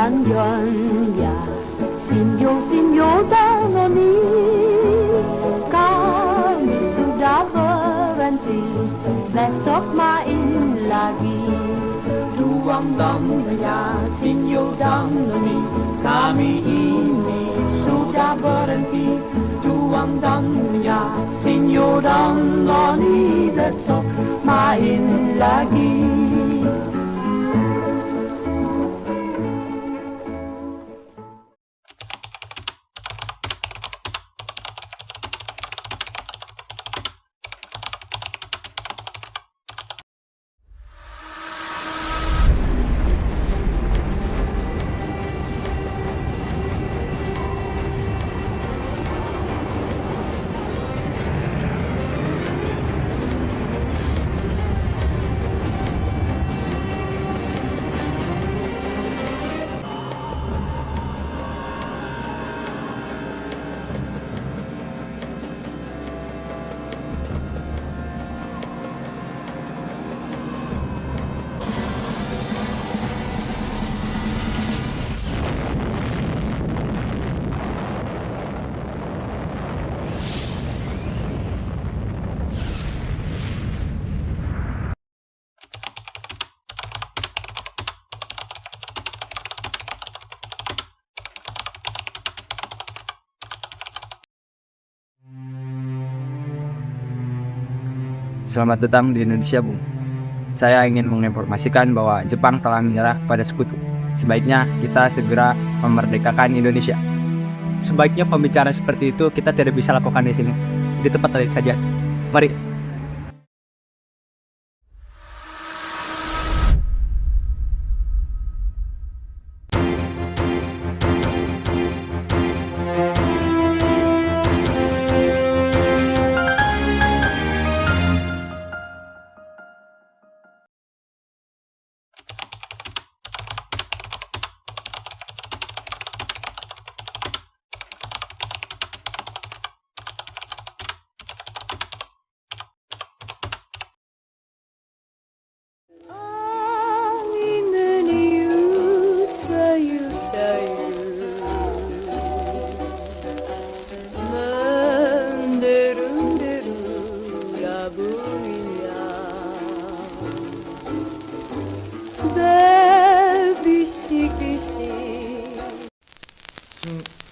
ya sinyo danoni kami sudah berhenti besok main lagi tuang ya sinyo danoni kami ini sudah berhenti tuang ya sinyo danoni besok main lagi. Selamat datang di Indonesia, Bung. Saya ingin menginformasikan bahwa Jepang telah menyerah pada sekutu. Sebaiknya kita segera memerdekakan Indonesia. Sebaiknya pembicaraan seperti itu kita tidak bisa lakukan di sini. Di tempat lain saja. Mari.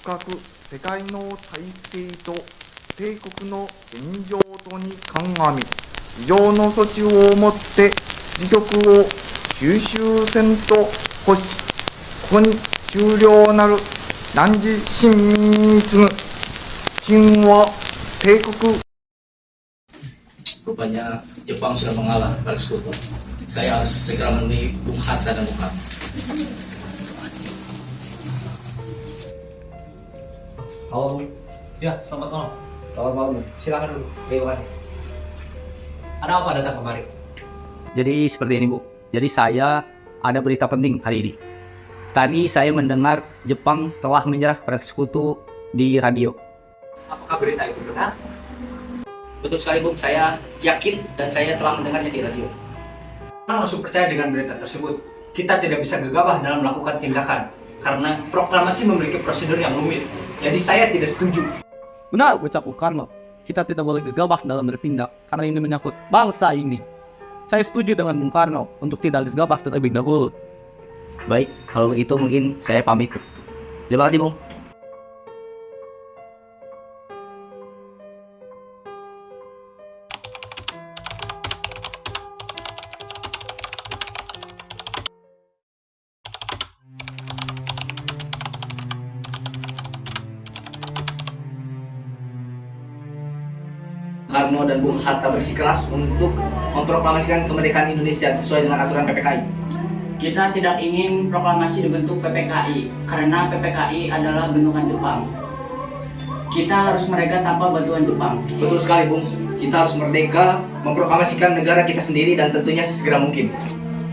各世界の体制と帝国の現状とに鑑み以上の措置をもって自局を収集せんと欲しここに終了なる汝臣民に次ぐ秦は帝国 Rupanya Jepang sudah mengalah pada sekutu. Saya harus segera menemui Bung Hatta dan Bung Hatta. Halo, Bung. Ya, selamat malam. Selamat malam, Bung. Silakan dulu. Terima kasih. Ada apa datang kemari? Jadi seperti ini, Bu. Jadi saya ada berita penting hari ini. Tadi saya mendengar Jepang telah menyerah pada sekutu di radio. Apakah berita itu benar? Betul sekali, Bung. Saya yakin dan saya telah mendengarnya di radio. Kita langsung percaya dengan berita tersebut. Kita tidak bisa gegabah dalam melakukan tindakan karena proklamasi memiliki prosedur yang rumit. Jadi saya tidak setuju. Benar, ucap Bung Karno. Kita tidak boleh gegabah dalam bertindak karena ini menyangkut bangsa ini. Saya setuju dengan Bung Karno untuk tidak gegabah terlebih dahulu. Baik, kalau begitu mungkin saya pamit. Terima kasih, Bung. Karno dan Bung Hatta bersikeras untuk memproklamasikan kemerdekaan Indonesia sesuai dengan aturan PPKI. Kita tidak ingin proklamasi dibentuk PPKI karena PPKI adalah bentukan Jepang. Kita harus merdeka tanpa bantuan Jepang. Betul sekali, Bung. Kita harus merdeka, memproklamasikan negara kita sendiri dan tentunya sesegera mungkin.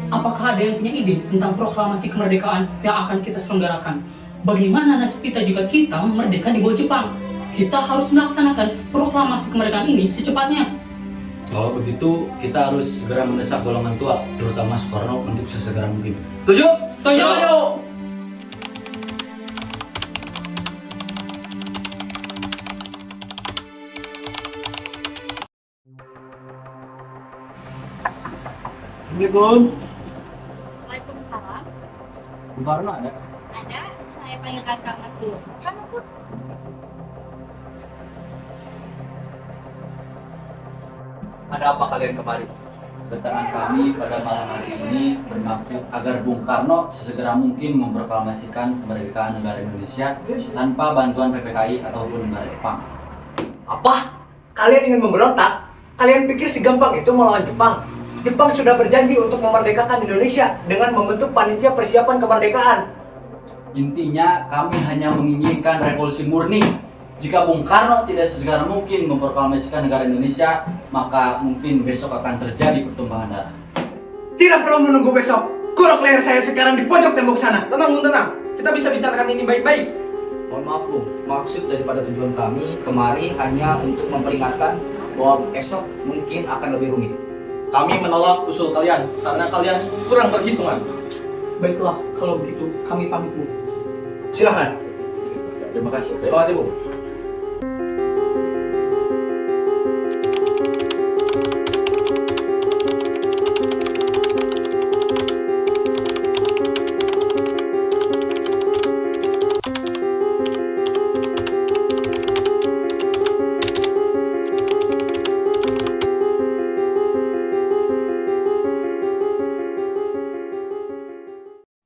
Apakah ada yang punya ide tentang proklamasi kemerdekaan yang akan kita selenggarakan? Bagaimana nasib kita jika kita merdeka di bawah Jepang? Kita harus melaksanakan proklamasi kemerdekaan ini secepatnya. Kalau begitu, kita harus segera mendesak golongan tua, terutama Soekarno, untuk sesegera mungkin. Setuju? Setuju! Assalamualaikum. Waalaikumsalam. Bung Karno ada? Ada, saya panggilkan Kak Mas dulu. Kan aku Ada apa kalian kemari? Kedatangan kami pada malam hari ini bermaksud agar Bung Karno sesegera mungkin memproklamasikan kemerdekaan negara Indonesia tanpa bantuan PPKI ataupun negara Jepang. Apa? Kalian ingin memberontak? Kalian pikir segampang itu melawan Jepang? Jepang sudah berjanji untuk memerdekakan Indonesia dengan membentuk panitia persiapan kemerdekaan. Intinya kami hanya menginginkan revolusi murni. Jika Bung Karno tidak sesegera mungkin memproklamasikan negara Indonesia, maka mungkin besok akan terjadi pertumpahan darah. Tidak perlu menunggu besok. Kurok leher saya sekarang di pojok tembok sana. Tenang, Bung, tenang. Kita bisa bicarakan ini baik-baik. Mohon maaf Bung, maksud daripada tujuan kami kemari hanya untuk memperingatkan bahwa esok mungkin akan lebih rumit. Kami menolak usul kalian karena kalian kurang berhitungan. Baiklah, kalau begitu kami pamit Bu. Silahkan. Terima kasih. Terima kasih Bung.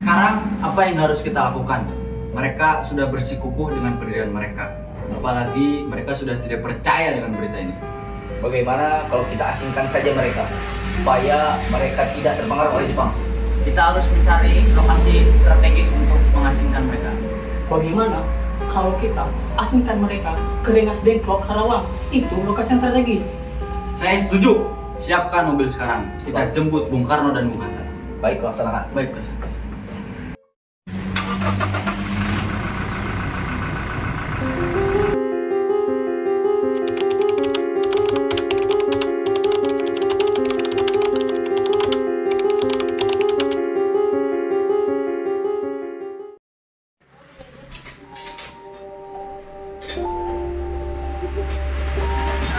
Sekarang apa yang harus kita lakukan? Mereka sudah bersikukuh dengan pendirian mereka. Apalagi mereka sudah tidak percaya dengan berita ini. Bagaimana kalau kita asingkan saja mereka supaya mereka tidak terpengaruh oleh Jepang? Kita harus mencari lokasi strategis untuk mengasingkan mereka. Bagaimana kalau kita asingkan mereka ke Rengas Dengklok, Karawang? Itu lokasi yang strategis. Saya setuju. Siapkan mobil sekarang. Kita jemput Bung Karno dan Bung Hatta. Baik, laksanakan. Baik, Presiden.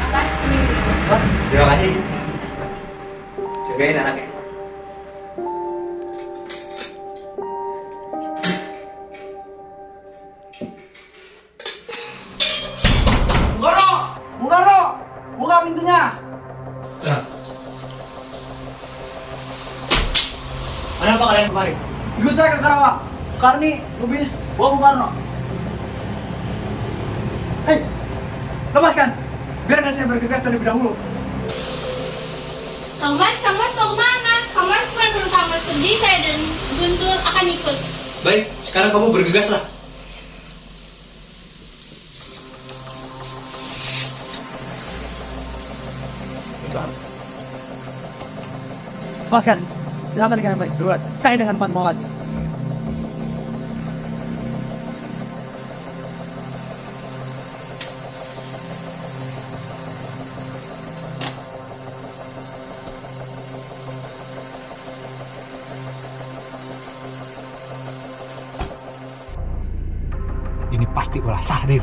Mas, ini dulu. Terima kasih. Jagain anaknya. Bung Karno! Bung Karno! Buka pintunya! Ada apa kalian kemari? Ikut saya ke Karawang. Karni, Lubis, bawa Bung Karno. Lepaskan. Biarkan saya bergegas terlebih dahulu. Kang Mas mau kemana? Kang Mas bukan perlu Kang Mas pergi, saya dan Guntur akan ikut. Baik, sekarang kamu bergegaslah. Bahkan, silakan dengan baik. Dua, saya dengan Pak Muhammad. Ini pasti ulah Sahrir.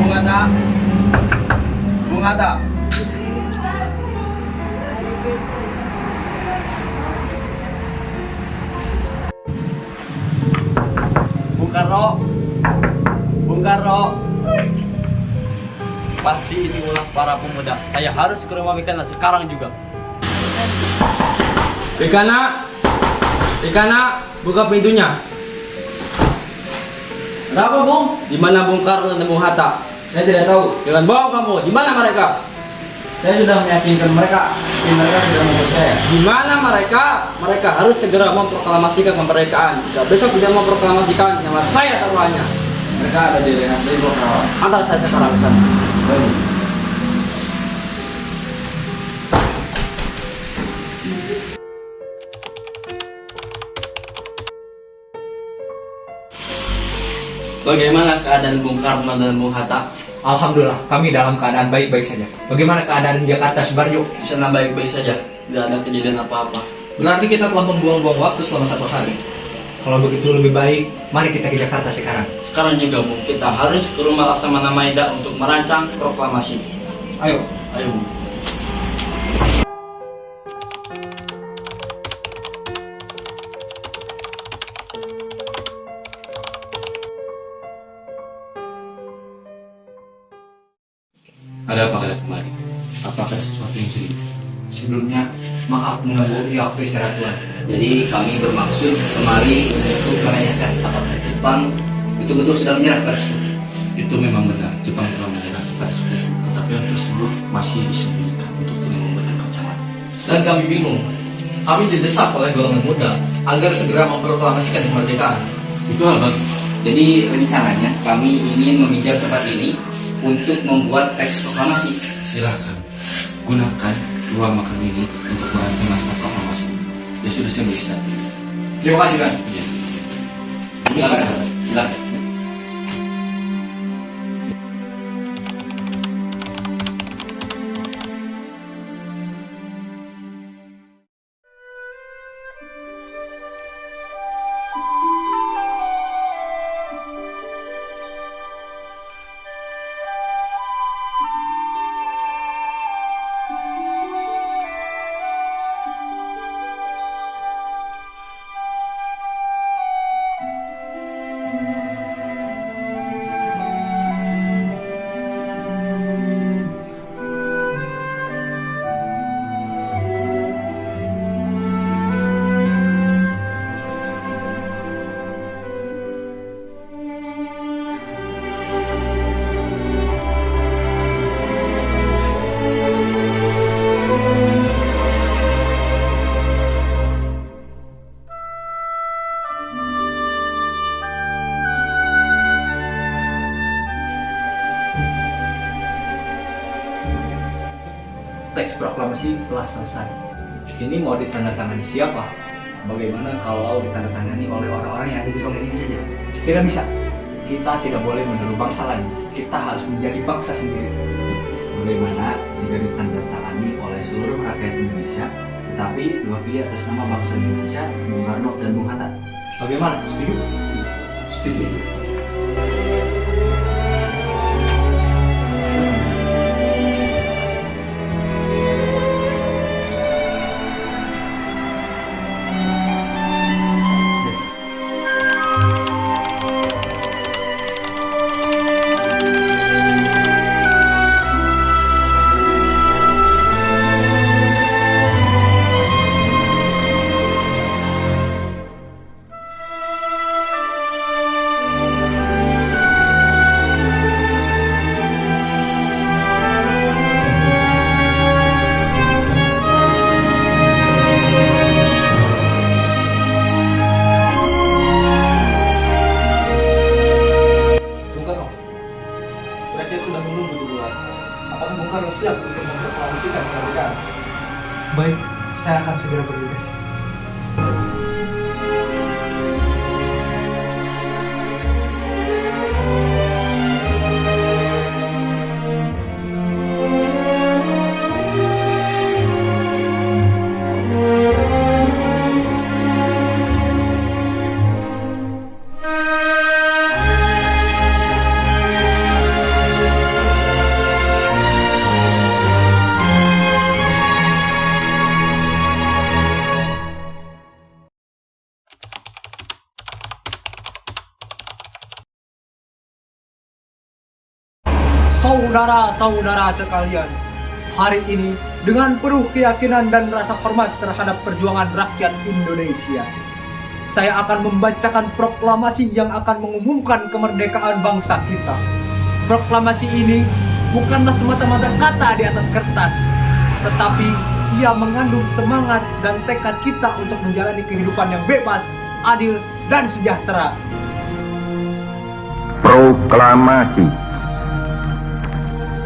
Bung Hatta. Bung Hatta. Bung Karno. Bung Karno. Pasti ini ulah para pemuda. Saya harus ke rumah Mikana sekarang juga. Mikana, Mikana, buka pintunya. Ada apa, Bung? Di mana Bung Karno dan Bung Hatta? Saya tidak tahu. Jangan bohong kamu. Di mana mereka? Saya sudah meyakinkan mereka, tapi mereka tidak mau percaya. Di mana mereka? Mereka harus segera memproklamasikan kemerdekaan. Jika besok tidak memproklamasikan, nyawa saya taruhannya. Mereka ada di Rengas Dengklok, Karawang. Antar saya sekarang ke sana. Bagus. Bagaimana keadaan Bung Karno dan Bung Hatta? Alhamdulillah, kami dalam keadaan baik-baik saja. Bagaimana keadaan di Jakarta, Subarjo? Di sana baik-baik saja, tidak ada kejadian apa-apa. Berarti kita telah membuang-buang waktu selama 1 hari. Kalau begitu lebih baik, mari kita ke Jakarta sekarang. Sekarang juga Bung, kita harus ke rumah Laksamana Maida untuk merancang proklamasi. Ayo. Ayo Bung. Ada apa kalian kemarin? Apakah sesuatu yang serius? Sebelumnya, maaf mengganggu waktu istirahat Tuhan. Jadi kami bermaksud kemari untuk menanyakan apakah Jepang betul-betul sudah menyerah kepada sekutu. Itu memang benar, Jepang telah menyerah kepada sekutu, tetapi hal tersebut masih disembunyikan untuk tidak membuat kekacauan. Dan kami bingung. Kami didesak oleh golongan muda agar segera memproklamasikan kemerdekaan. Itu hal bagus. Jadi rencananya kami ingin meminjam tempat ini untuk membuat teks proklamasi. Silakan gunakan ruang makan ini untuk merancang naskah proklamasi. Ya sudah, saya beristirahat. Terima kasih, Tuhan. Iya. Silakan. Silakan. Teks proklamasi telah selesai. Ini mau ditandatangani siapa? Bagaimana kalau ditandatangani oleh orang-orang yang ada di ruangan ini saja? Tidak bisa. Kita tidak boleh meniru bangsa lain. Kita harus menjadi bangsa sendiri. Bagaimana jika ditandatangani oleh seluruh rakyat Indonesia, tetapi diwakili atas nama bangsa Indonesia, Bung Karno dan Bung Hatta? Bagaimana? Setuju? Setuju. siap untuk memproklamasikan kemerdekaan. Baik, saya akan segera bergegas. Saudara-saudara sekalian, hari ini dengan penuh keyakinan dan rasa hormat terhadap perjuangan rakyat Indonesia, saya akan membacakan proklamasi yang akan mengumumkan kemerdekaan bangsa kita. Proklamasi ini bukanlah semata-mata kata di atas kertas, tetapi ia mengandung semangat dan tekad kita untuk menjalani kehidupan yang bebas, adil, dan sejahtera. Proklamasi.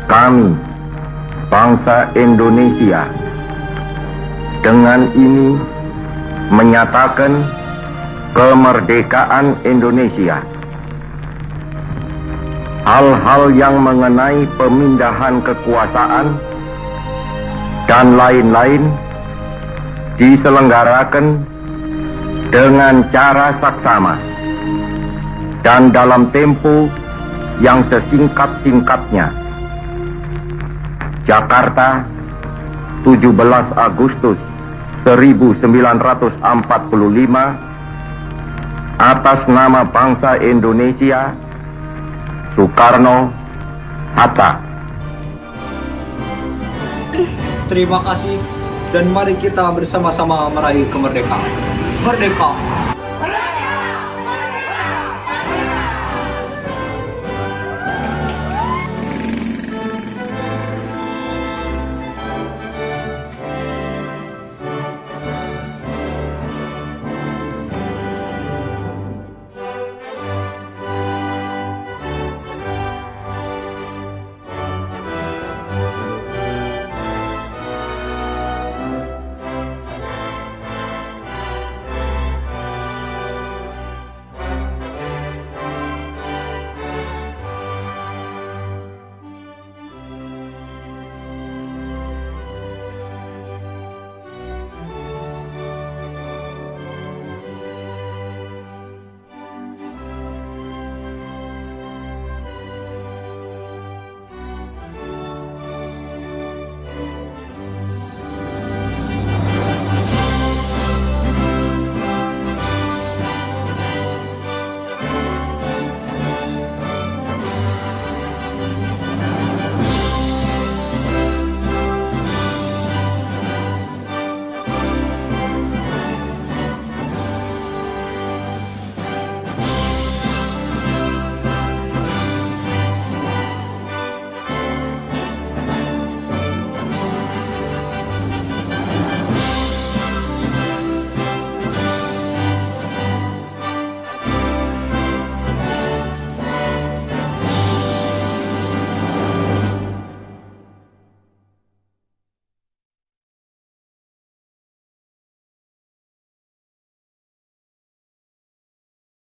Kami, bangsa Indonesia, dengan ini menyatakan kemerdekaan Indonesia hal-hal yang mengenai pemindahan kekuasaan dan lain-lain diselenggarakan dengan cara saksama dan dalam tempo yang sesingkat-singkatnya. Jakarta, 17 Agustus 1945, atas nama bangsa Indonesia, Soekarno Hatta. Terima kasih dan mari kita bersama-sama meraih kemerdekaan. Merdeka!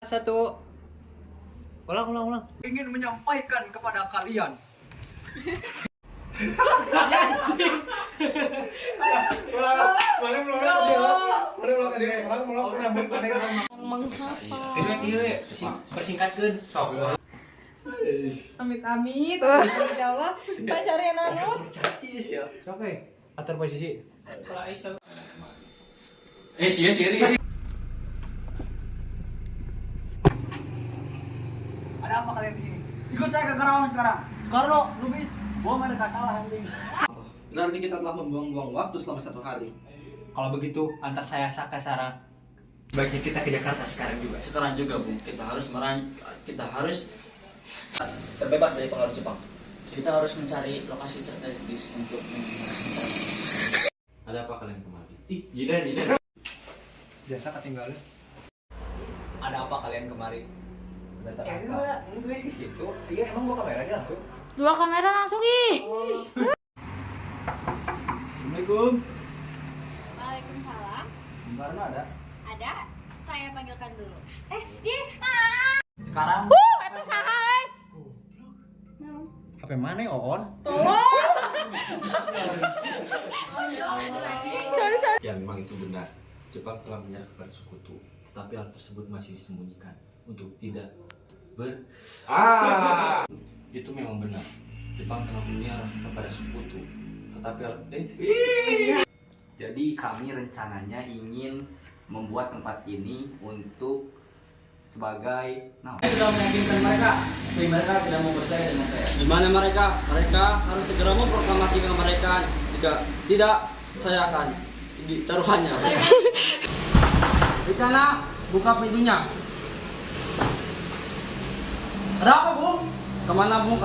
Satu. Ulang. Ingin menyampaikan kepada kalian. Persingkatkan. Amit-amit. Jawa. Pacarnya nanut. Oke. Atur posisi. Siri. Ada apa kalian di sini? Ikut saya ke Karawang sekarang. Soekarno, Lubis, bohong mereka salah anjing. Berarti kita telah membuang-buang waktu selama 1 hari. Kalau begitu, antar saya Saka Sarah. Baiknya kita ke Jakarta sekarang juga. Sekarang juga, Bung. Kita harus Terbebas dari pengaruh Jepang. Kita harus mencari lokasi strategis untuk menginvestasi. Ada apa kalian kemari? Jidan. Jasa ketinggalan. Ada apa kalian kemari? Enggak gitu. Iya emang gua kamera dia langsung. 2 kamera langsung ih. Assalamualaikum. Waalaikumsalam. Karena ada. Ada? Saya panggilkan dulu. Sekarang. Eta saha? HP mana ya, On? Sorry. Ya memang itu benar. Jepang telah menyerah kepada sekutu, tetapi hal tersebut masih disembunyikan untuk tidak itu memang benar. Jepang telah menyerah kepada sekutu, tetapi Jadi kami rencananya ingin membuat tempat ini untuk sebagai Saya sudah meyakinkan mereka, tapi mereka tidak mau percaya dengan saya. Di mana mereka? Mereka harus segera memproklamasikan kemerdekaan. Jika tidak, saya akan ditaruhannya. Ricana, buka pintunya. Ada apa, Bung? Kemana, Bung?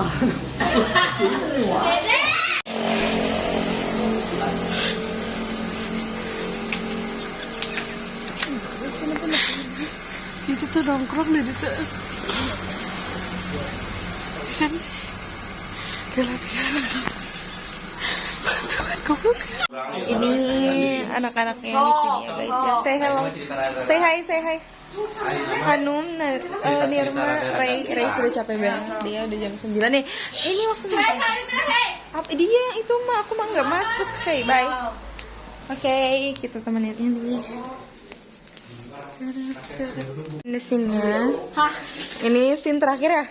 Itu tuh nongkrong deh itu. Bisa sih. Gila bisa. Bantuan goblok. Ini anak-anaknya di sini ya guys ya. Say hello. Say hi. Hanum, Nirma, Ray sudah capek banget. Dia udah jam 9 nih. Ini waktu apa dia itu mah aku mah nggak masuk. Hey, bye. Oke, kita temenin ini. Ini scene-nya. Ini scene terakhir ya?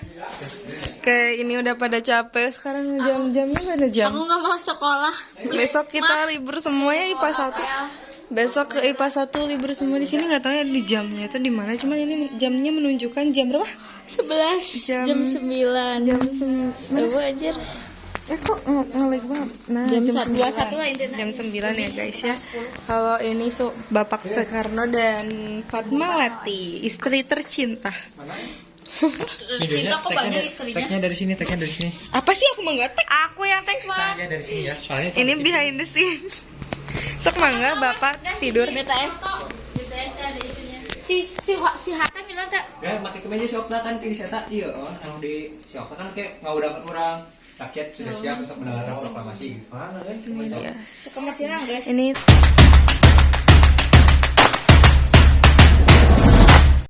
Ini udah pada capek. Sekarang jam-jamnya pada jam. Aku nggak mau sekolah. Besok kita libur semua ya IPA 1. Besok ke IPA 1 libur semua di sini, nggak tahu ya di jamnya itu di mana. Cuman ini jamnya menunjukkan jam berapa? 11 jam 9. Jam 9. Ibu ajar. Kok ngelag banget. Nah, jam 9. 21 lah intinya. Jam 9 ya guys ya. Kalau ini Bapak Soekarno dan Fatmawati, istri tercinta. Cinta kok banyak istrinya. Tagnya dari sini. Apa sih aku mau nggak tag? Aku yang tag, Pak. Tagnya dari sini ya. Soalnya Ini behind the scene. Sok mangga Bapak tidur. BTS ada istrinya. Si Hatta bilang tak. ya pakai kemeja siokna kan ting seta iya anu di siokna kan kayak ngaudakan orang rakyat sudah siap untuk mendengarkan proklamasi gitu. Mana kan? Yes. Kematian guys. Ini